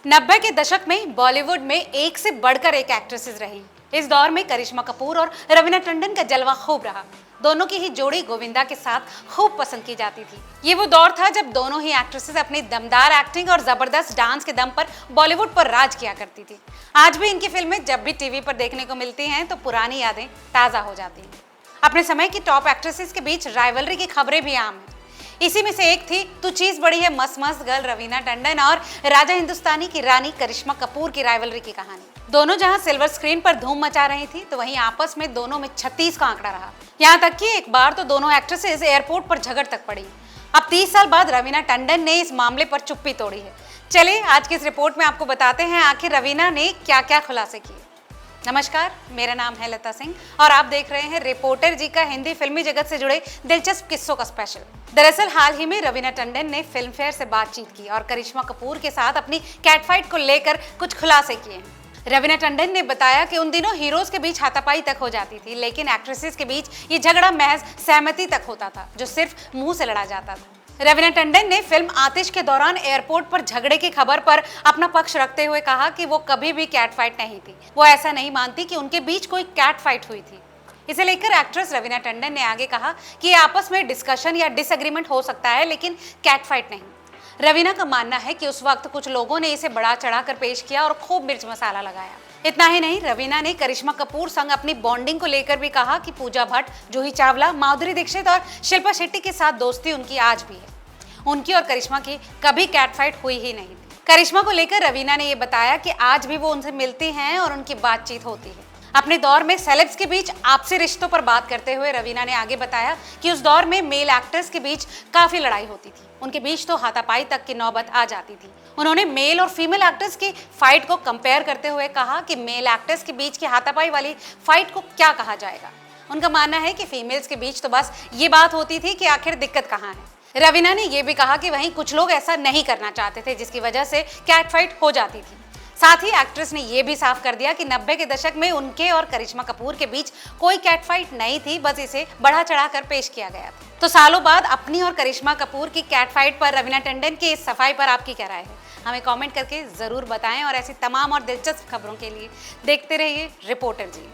90 के दशक में बॉलीवुड में एक से बढ़कर एक एक्ट्रेसेस रही। इस दौर में करिश्मा कपूर और रवीना टंडन का जलवा खूब रहा। दोनों की ही जोड़ी गोविंदा के साथ खूब पसंद की जाती थी। ये वो दौर था जब दोनों ही एक्ट्रेसेस अपनी दमदार एक्टिंग और जबरदस्त डांस के दम पर बॉलीवुड पर राज किया करती थी। आज भी इनकी फिल्में जब भी टीवी पर देखने को मिलती हैं तो पुरानी यादें ताजा हो जाती हैं। अपने समय की टॉप एक्ट्रेसेस के बीच राइवलरी की खबरें भी आम हैं। इसी में से एक थी तू चीज बड़ी है मस्त मस्त गर्ल रवीना टंडन और राजा हिंदुस्तानी की रानी करिश्मा कपूर की राइवलरी की कहानी। दोनों जहां सिल्वर स्क्रीन पर धूम मचा रही थी तो वहीं आपस में दोनों में 36 का आंकड़ा रहा। यहां तक कि एक बार तो दोनों एक्ट्रेसेस एयरपोर्ट पर झगड़ तक पड़ी। अब 30 साल बाद रवीना टंडन ने इस मामले पर चुप्पी तोड़ी है। चलिए आज की इस रिपोर्ट में आपको बताते हैं आखिर रवीना ने क्या क्या खुलासे किए। नमस्कार, मेरा नाम है लता सिंह और आप देख रहे हैं रिपोर्टर जी का हिंदी फिल्मी जगत से जुड़े दिलचस्प किस्सों का स्पेशल। दरअसल हाल ही में रवीना टंडन ने फिल्म फेयर से बातचीत की और करिश्मा कपूर के साथ अपनी कैट फाइट को लेकर कुछ खुलासे किए हैं। रवीना टंडन ने बताया कि उन दिनों हीरोज के बीच हाथापाई तक हो जाती थी, लेकिन एक्ट्रेसेस के बीच ये झगड़ा महज सहमति तक होता था, जो सिर्फ मुंह से लड़ा जाता था। रवीना टंडन ने फिल्म आतिश के दौरान एयरपोर्ट पर झगड़े की खबर पर अपना पक्ष रखते हुए कहा कि वो कभी भी कैट फाइट नहीं थी। वो ऐसा नहीं मानती कि उनके बीच कोई कैट फाइट हुई थी। इसे लेकर एक्ट्रेस रवीना टंडन ने आगे कहा कि आपस में डिस्कशन या डिसएग्रीमेंट हो सकता है, लेकिन कैट फाइट नहीं। रवीना का मानना है कि उस वक्त कुछ लोगों ने इसे बढ़ा चढ़ाकर पेश किया और खूब मिर्च मसाला लगाया। इतना ही नहीं, रवीना ने करिश्मा कपूर संग अपनी बॉन्डिंग को लेकर भी कहा कि पूजा भट्ट, जूही चावला, माधुरी दीक्षित और शिल्पा शेट्टी के साथ दोस्ती उनकी आज भी है। उनकी और करिश्मा की कभी कैट फाइट हुई ही नहीं थी। करिश्मा को लेकर रवीना ने ये बताया कि आज भी वो उनसे मिलती हैं और उनकी बातचीत होती है। अपने दौर में सेलेब्स के बीच आपसी रिश्तों पर बात करते हुए रवीना ने आगे बताया कि उस दौर में मेल एक्टर्स के बीच काफी लड़ाई होती थी। उनके बीच तो हाथापाई तक की नौबत आ जाती थी। उन्होंने मेल और फीमेल एक्टर्स की फाइट को कंपेयर करते हुए कहा कि मेल एक्टर्स के बीच की हाथापाई वाली फाइट को क्या कहा जाएगा। उनका मानना है कि फीमेल्स के बीच तो बस ये बात होती थी कि आखिर दिक्कत कहाँ है। रवीना ने यह भी कहा कि वहीं कुछ लोग ऐसा नहीं करना चाहते थे, जिसकी वजह से कैट फाइट हो जाती थी। साथ ही एक्ट्रेस ने यह भी साफ कर दिया कि 90 के दशक में उनके और करिश्मा कपूर के बीच कोई कैट फाइट नहीं थी, बस इसे बढ़ा चढ़ाकर पेश किया गया था। तो सालों बाद अपनी और करिश्मा कपूर की कैट फाइट पर रवीना टंडन की इस सफाई पर आपकी क्या राय है? हमें कमेंट करके जरूर बताएं और ऐसी तमाम और दिलचस्प खबरों के लिए देखते रहिए रिपोर्टर जी।